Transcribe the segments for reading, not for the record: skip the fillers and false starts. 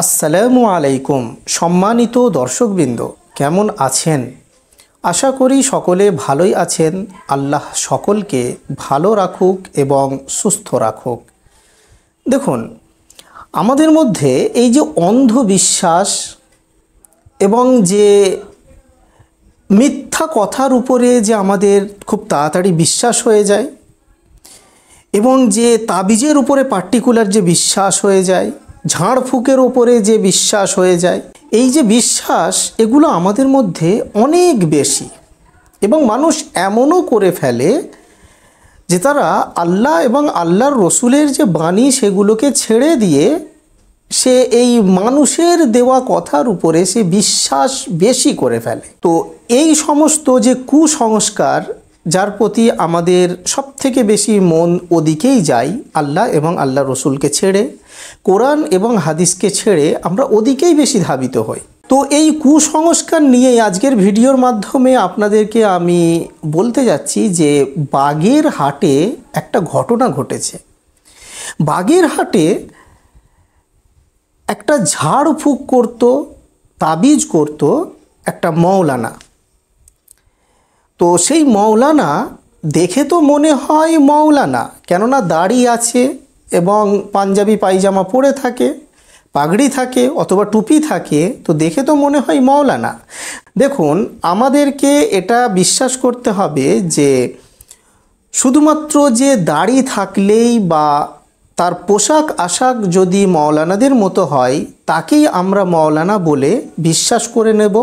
আসসালামু আলাইকুম। সম্মানিত দর্শকবৃন্দ, কেমন আছেন? আশা করি সকলে ভালোই আছেন। আল্লাহ সকলকে ভালো রাখুক এবং সুস্থ রাখুক। দেখুন, আমাদের মধ্যে এই যে অন্ধবিশ্বাস এবং যে মিথ্যা কথার উপরে যে আমাদের খুব তাড়াতাড়ি বিশ্বাস হয়ে যায় এবং যে তাবিজের উপরে পার্টিকুলার যে বিশ্বাস হয়ে যায়, ঝাড়ফুঁকের ওপরে যে বিশ্বাস হয়ে যায়, এই যে বিশ্বাস, এগুলো আমাদের মধ্যে অনেক বেশি। এবং মানুষ এমনও করে ফেলে যে তারা আল্লাহ এবং আল্লাহর রসুলের যে বাণী, সেগুলোকে ছেড়ে দিয়ে সে এই মানুষের দেওয়া কথার উপরে সে বিশ্বাস বেশি করে ফেলে। তো এই সমস্ত যে কুসংস্কার, যার প্রতি আমাদের সবথেকে বেশি মন ওদিকেই যায়, আল্লাহ এবং আল্লাহ রসুলকে ছেড়ে, কোরআন এবং হাদিসকে ছেড়ে আমরা ওদিকেই বেশি ধাবিত হই। তো এই কুসংস্কার নিয়েই আজকের ভিডিওর মাধ্যমে আপনাদেরকে আমি বলতে যাচ্ছি যে বাগেরহাটে একটা ঘটনা ঘটেছে। বাগেরহাটে একটা ঝাড়ফুঁক করত, তাবিজ করত একটা মৌলানা। তো সেই মৌলানা দেখে তো মনে হয় মৌলানা, কেননা দাড়ি আছে এবং পাঞ্জাবি পায়জামা পরে থাকে, পাগড়ি থাকে অথবা টুপি থাকে, তো দেখে তো মনে হয় মৌলানা। দেখুন, আমাদেরকে এটা বিশ্বাস করতে হবে যে শুধুমাত্র যে দাড়ি থাকলেই বা তার পোশাক আশাক যদি মৌলানাদের মতো হয়, তাকেই আমরা মৌলানা বলে বিশ্বাস করে নেব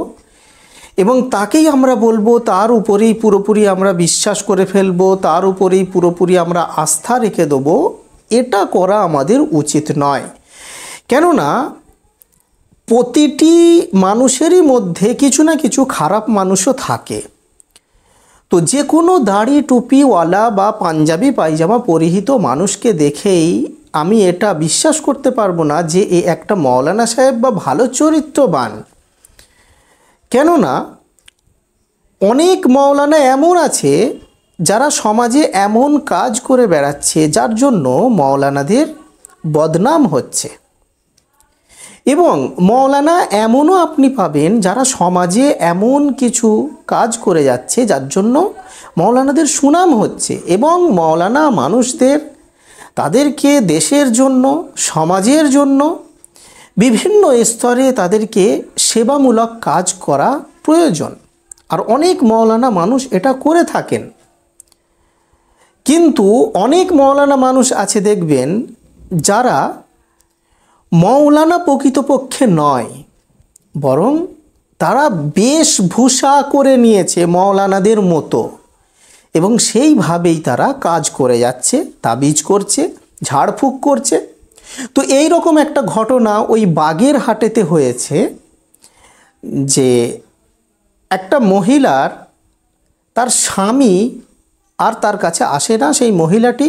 এবং তাকেই আমরা বলবো, তার উপরেই পুরোপুরি আমরা বিশ্বাস করে ফেলবো, তার উপরেই পুরোপুরি আমরা আস্থা রেখে দেবো। এটা করা আমাদের উচিত নয়। কেননা প্রতিটি মানুষেরই মধ্যে কিছু না কিছু খারাপ মানুষও থাকে। তো যে কোনো দাড়ি টুপিওয়ালা বা পাঞ্জাবি পায়জামা পরিহিত মানুষকে দেখেই আমি এটা বিশ্বাস করতে পারবো না যে এ একটা মৌলানা সাহেব বা ভালো চরিত্রবান। কেননা অনেক মৌলানা এমন আছে যারা সমাজে এমন কাজ করে বেড়াচ্ছে যার জন্য মৌলানাদের বদনাম হচ্ছে। এবং মৌলানা এমনও আপনি পাবেন যারা সমাজে এমন কিছু কাজ করে যাচ্ছে যার জন্য মৌলানাদের সুনাম হচ্ছে এবং মৌলানা মানুষদের, তাদেরকে দেশের জন্য, সমাজের জন্য বিভিন্ন স্তরে তাদেরকে সেবামূলক কাজ করা প্রয়োজন। আর অনেক মৌলানা মানুষ এটা করে থাকেন। কিন্তু অনেক মৌলানা মানুষ আছে দেখবেন যারা মৌলানা প্রকৃতপক্ষে নয়, বরং তারা বেশভূষা করে নিয়েছে মৌলানাদের মতো এবং সেইভাবেই তারা কাজ করে যাচ্ছে, তাবিজ করছে, ঝাড়ফুঁক করছে। তো এই রকম একটা ঘটনা ওই বাগেরহাটেতে হয়েছে যে একটা মহিলার, তার স্বামী আর তার কাছে আসে না, সেই মহিলাটি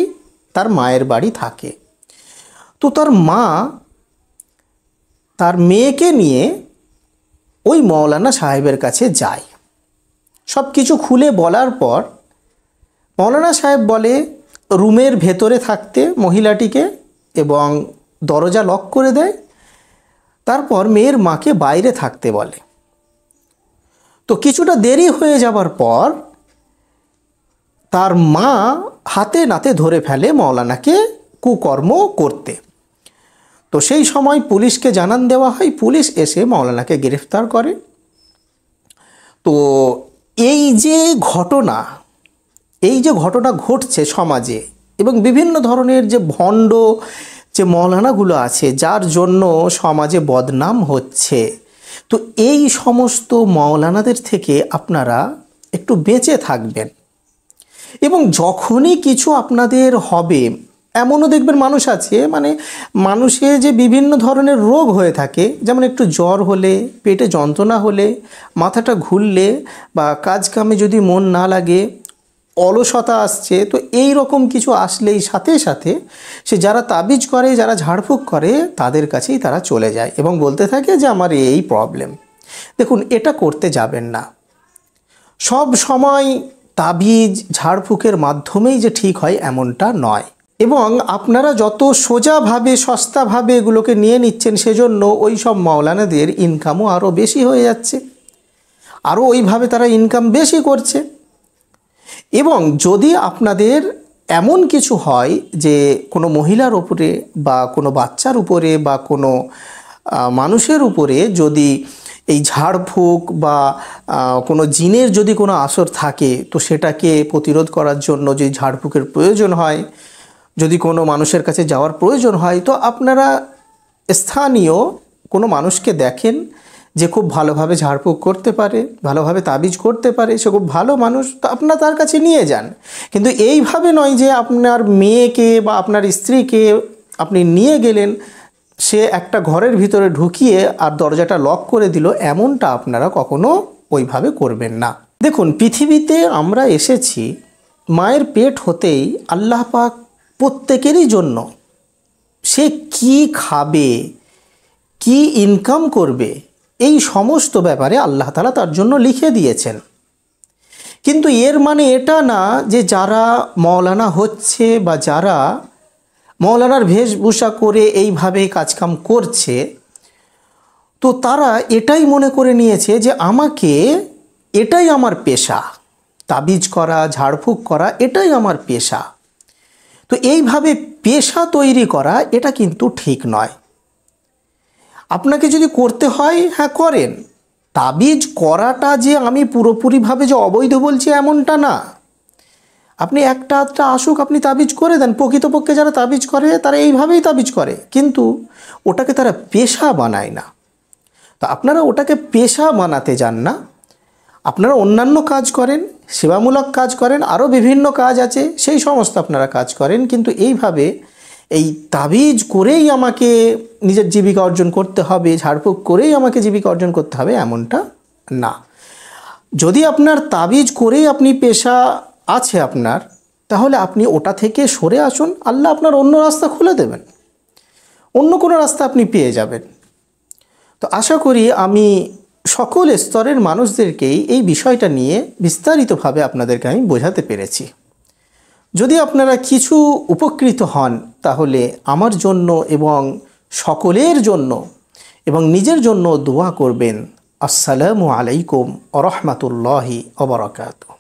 তার মায়ের বাড়ি থাকে। তো তার মা তার মেয়েকে নিয়ে ওই মৌলানা সাহেবের কাছে যায়। সব কিছু খুলে বলার পর মৌলানা সাহেব বলে রুমের ভেতরে থাকতে মহিলাটিকে এবং দরজা লক করে দেয়। তারপর মেয়ের মাকে বাইরে থাকতে বলে। তো কিছুটা দেরি হয়ে যাবার পর তার মা হাতে নাতে ধরে ফেলে মৌলানাকে কুকর্ম করতে। তো সেই সময় পুলিশকে জানান দেওয়া হয়, পুলিশ এসে মৌলানাকে গ্রেফতার করে। তো এই যে ঘটনা ঘটছে সমাজে এবং বিভিন্ন ধরনের যে ভণ্ড যে মৌলানাগুলো আছে যার জন্য সমাজে বদনাম হচ্ছে, তো এই সমস্ত মৌলানাদের থেকে আপনারা একটু বেঁচে থাকবেন। এবং যখনই কিছু আপনাদের হবে, এমনও দেখবেন মানুষ আছে, মানে মানুষের যে বিভিন্ন ধরনের রোগ হয়ে থাকে, যেমন একটু জ্বর হলে, পেটে যন্ত্রণা হলে, মাথাটা ঘুরলে বা কাজ কামে যদি মন না লাগে, অলসতা আসছে, তো এই রকম কিছু আসলেই সাথে সাথে সে যারা তাবিজ করে, যারা ঝাড়ফুঁক করে, তাদের কাছেই তারা চলে যায় এবং বলতে থাকে যে আমার এই প্রবলেম। দেখুন, এটা করতে যাবেন না। সব সময় তাবিজ ঝাড়ফুঁকের মাধ্যমেই যে ঠিক হয় এমনটা নয়। এবং আপনারা যত সোজাভাবে সস্তাভাবে এগুলোকে নিয়ে নিচ্ছেন, সেজন্য ওই সব মাওলানাদের ইনকামও আরও বেশি হয়ে যাচ্ছে, আরও ওইভাবে তারা ইনকাম বেশি করছে। এবং যদি আপনাদের এমন কিছু হয় যে কোনো মহিলার উপরে বা কোনো বাচ্চার উপরে বা কোনো মানুষের উপরে যদি এই ঝাড়ফুঁক বা কোনো জিনের যদি কোনো আসর থাকে, তো সেটাকে প্রতিরোধ করার জন্য যে ঝাড়ফুঁকের প্রয়োজন হয়, যদি কোনো মানুষের কাছে যাওয়ার প্রয়োজন হয়, তো আপনারা স্থানীয় কোনো মানুষকে দেখেন যে খুব ভালোভাবে ঝাড়ফুঁক করতে পারে, ভালোভাবে তাবিজ করতে পারে, সে খুব ভালো মানুষ, তো আপনারা তার কাছে নিয়ে যান। কিন্তু এইভাবে নয় যে আপনার মেয়েকে বা আপনার স্ত্রীকে আপনি নিয়ে গেলেন, সে একটা ঘরের ভিতরে ঢুকিয়ে আর দরজাটা লক করে দিল, এমনটা আপনারা কখনো ওইভাবে করবেন না। দেখুন, পৃথিবীতে আমরা এসেছি মায়ের পেট হতেই আল্লাহ পাক প্রত্যেকেরই জন্য সে কি খাবে, কি ইনকাম করবে, এই সমস্ত ব্যাপারে আল্লাহ তাআলা তার জন্য লিখে দিয়েছেন। কিন্তু এর মানে এটা না যে যারা মওলানা হচ্ছে বা যারা মওলানার বেশভূষা করে এইভাবে কাজকাম করছে, তো তারা এটাই মনে করে নিয়েছে যে এটাই আমার পেশা, তাবিজ করা, ঝাড়ফুঁক করা, এটাই আমার পেশা। তো এইভাবে পেশা তৈরি করা এটা কিন্তু ঠিক নয়। আপনাকে যদি করতে হয়, হ্যাঁ করেন। তাবিজ করাটা যে আমি পুরোপুরিভাবে যে অবৈধ বলছি এমনটা না। আপনি একটা আসুক, আপনি তাবিজ করে দেন। প্রকৃতপক্ষে যারা তাবিজ করে তারা এইভাবেই তাবিজ করে, কিন্তু ওটাকে তারা পেশা বানায় না। তো আপনারা ওটাকে পেশা বানাতে যান না, আপনারা অন্যান্য কাজ করেন, সেবামূলক কাজ করেন, আরও বিভিন্ন কাজ আছে, সেই সমস্ত আপনারা কাজ করেন। কিন্তু এইভাবে এই তাবিজ করেই আমাকে নিজের জীবিকা অর্জন করতে হবে, ঝাড়ফুঁক করেই আমাকে জীবিকা অর্জন করতে হবে, এমনটা না। যদি আপনার তাবিজ করেই আপনি পেশা আছে আপনার, তাহলে আপনি ওটা থেকে সরে আসুন, আল্লাহ আপনার অন্য রাস্তা খুলে দেবেন, অন্য কোনো রাস্তা আপনি পেয়ে যাবেন। তো আশা করি আমি সকল স্তরের মানুষদেরকেই এই বিষয়টা নিয়ে বিস্তারিতভাবে আপনাদেরকে আমি বোঝাতে পেরেছি। যদি আপনারা কিছু উপকৃত হন, তাহলে আমার জন্য এবং সকলের জন্য এবং নিজের জন্য দোয়া করবেন। আসসালামু আলাইকুম ওয়া রাহমাতুল্লাহি ওয়া বারাকাতুহু।